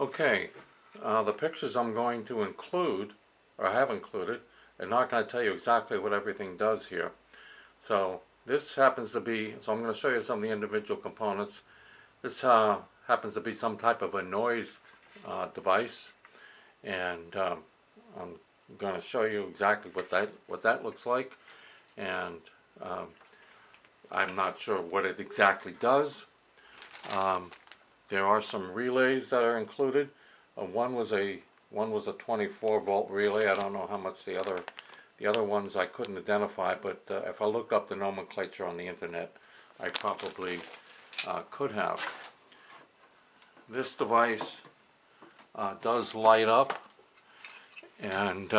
Okay, the pictures I'm going to include, or have included, are not going to tell you exactly what everything does here. So this happens to be, so I'm going to show you some of the individual components. This happens to be some type of a noise device, and I'm going to show you exactly what that looks like, and um, I'm not sure what it exactly does. Um, there are some relays that are included. One was a 24 volt relay. I don't know how much the other ones I couldn't identify, but if I look up the nomenclature on the internet, I probably could have. This device does light up, and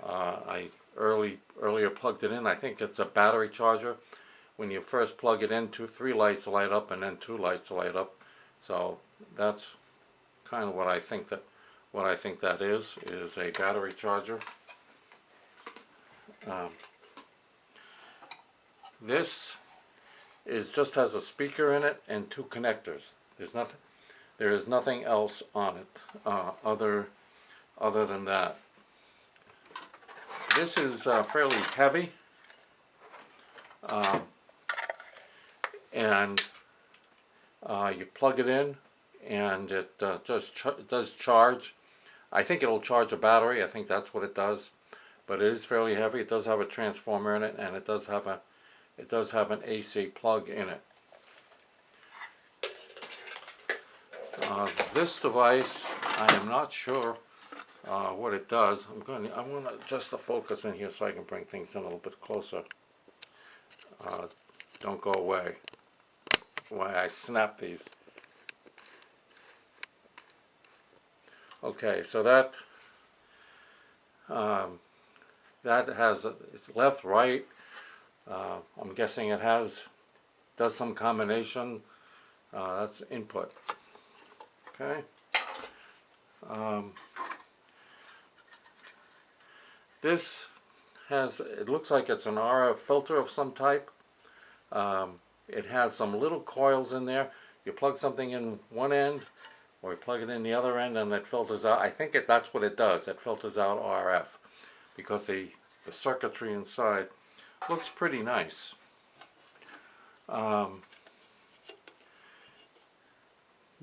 I earlier plugged it in. I think it's a battery charger. When you first plug it in, three lights light up, and then two lights light up. So that's kind of what I think that is a battery charger. Um, this just has a speaker in it and two connectors. There is nothing else on it other than that. This is fairly heavy, um, and you plug it in, and it does charge. I think it'll charge a battery. I think that's what it does. But it is fairly heavy. It does have a transformer in it, and it does have an AC plug in it. This device, I am not sure what it does. I want to adjust the focus in here so I can bring things in a little bit closer. Don't go away. Why I snap these. Okay, so that has it's left, right. I'm guessing it does some combination. That's input. Okay. This it looks like it's an RF filter of some type. It has some little coils in there. You plug something in one end, or you plug it in the other end, and it filters out. I think that's what it does. It filters out RF because the circuitry inside looks pretty nice.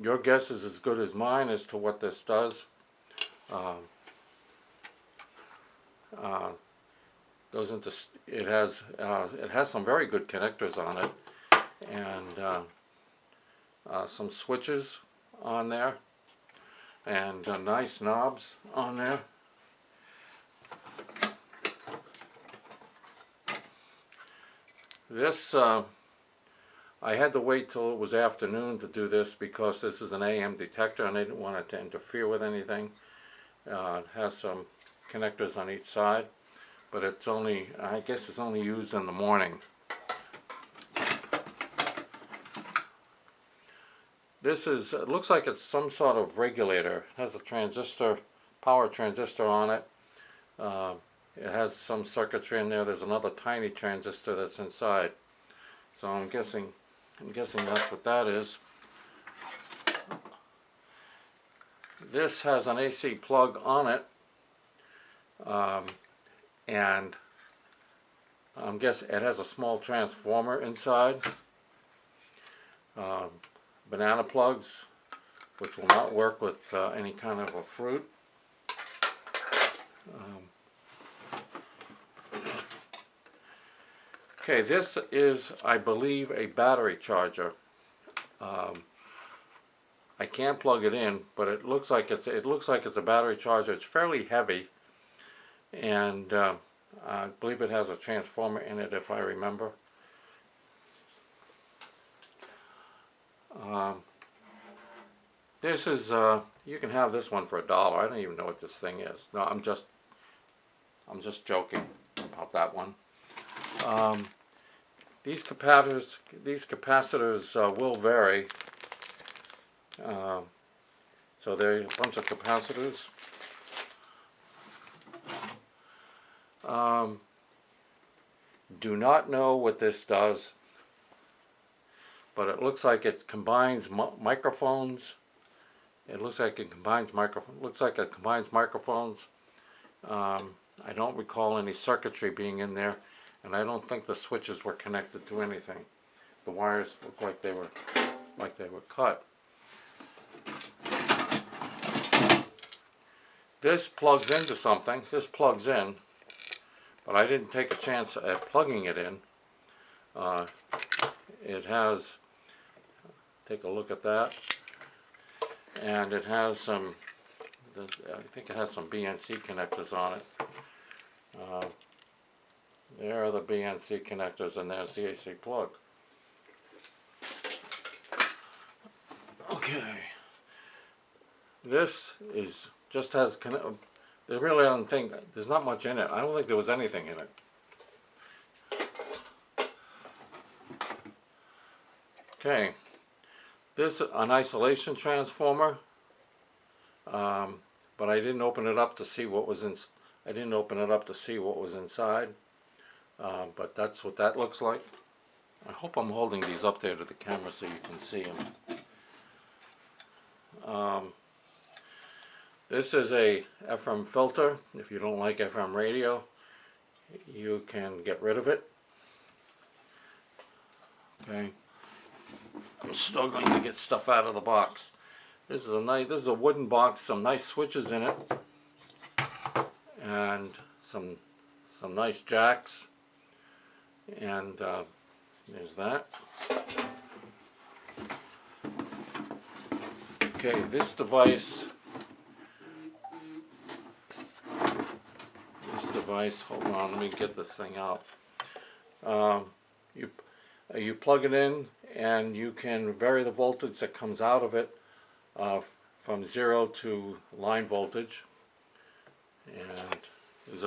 Your guess is as good as mine as to what this does. Goes into it has some very good connectors on it, and some switches on there, and nice knobs on there. This I had to wait till it was afternoon to do this because this is an AM detector and I didn't want it to interfere with anything. It has some connectors on each side, but I guess it's only used in the morning. It looks like it's some sort of regulator. It has a power transistor on it. It has some circuitry in there. There's another tiny transistor that's inside. So I'm guessing that's what that is. This has an AC plug on it, and I'm guessing it has a small transformer inside. Banana plugs, which will not work with any kind of a fruit. Okay, this is, I believe, a battery charger. I can't plug it in, but it looks like it's a battery charger. It's fairly heavy, and I believe it has a transformer in it, if I remember. This is you can have this one for $1. I don't even know what this thing is. No, I'm just joking about that one. These capacitors will vary. So there are a bunch of capacitors. Do not know what this does, but it looks like it combines microphones It looks like it combines microphones. I don't recall any circuitry being in there, and I don't think the switches were connected to anything. The wires look like they were cut. This plugs into something. This plugs in, but I didn't take a chance at plugging it in. It has, take a look at that, and it has some, I think it has some BNC connectors on it. There are the BNC connectors, and there's the AC plug. Okay, this is just has they really don't think there's not much in it. I don't think there was anything in it. Okay, this is an isolation transformer, but I didn't open it up to see what was in. I didn't open it up to see what was inside, but that's what that looks like. I hope I'm holding these up there to the camera so you can see them. This is a FM filter. If you don't like FM radio, you can get rid of it. Okay. I'm struggling to get stuff out of the box. This is a wooden box, some nice switches in it, and some nice jacks, and there's that. Okay, this device, hold on, let me get this thing out. You plug it in, and you can vary the voltage that comes out of it from 0 to line voltage. And it has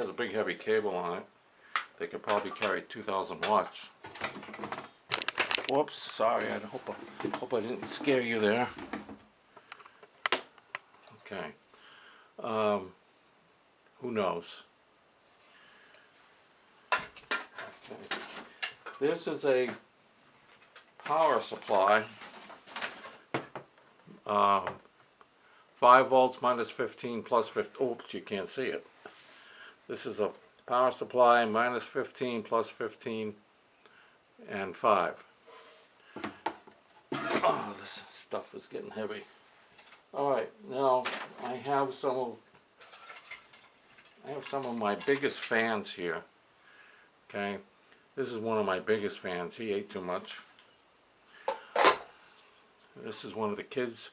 a big heavy cable on it. They could probably carry 2,000 watts. Whoops, sorry, I hope I didn't scare you there. Okay. Who knows? Okay. This is a power supply. 5 volts minus 15 plus 15. Oops, you can't see it. This is a power supply minus 15 plus 15 and 5. Oh, this stuff is getting heavy. Alright, now I have some of my biggest fans here. Okay, this is one of my biggest fans. He ate too much. This is one of the kids,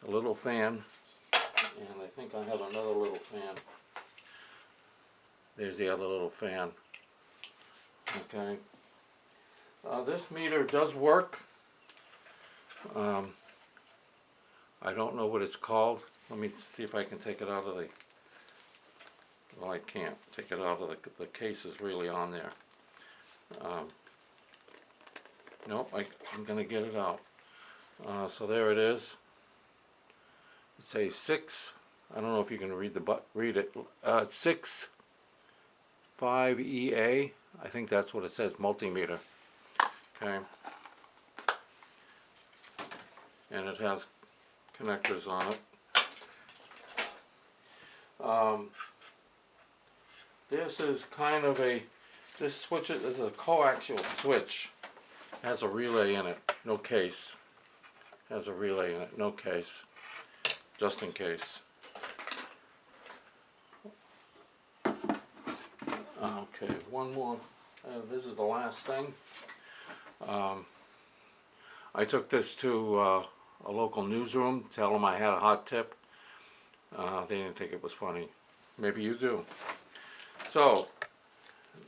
a little fan, and I think I have another little fan. There's the other little fan. Okay, this meter does work. I don't know what it's called. Let me see if I can take it out of the, well, I can't take it out of the case is really on there. Nope, I'm going to get it out. So there it is. It's a 6, I don't know if you can read it, 6.5EA, I think that's what it says, multimeter. Okay. And it has connectors on it. This is kind of this switch is a coaxial switch. It has a relay in it, no case. Has a relay in it, no case, just in case. Okay, one more. This is the last thing. I took this to a local newsroom, tell them I had a hot tip. They didn't think it was funny. Maybe you do. So,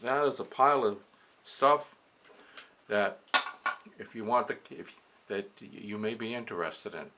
that is a pile of stuff that if you want that you may be interested in.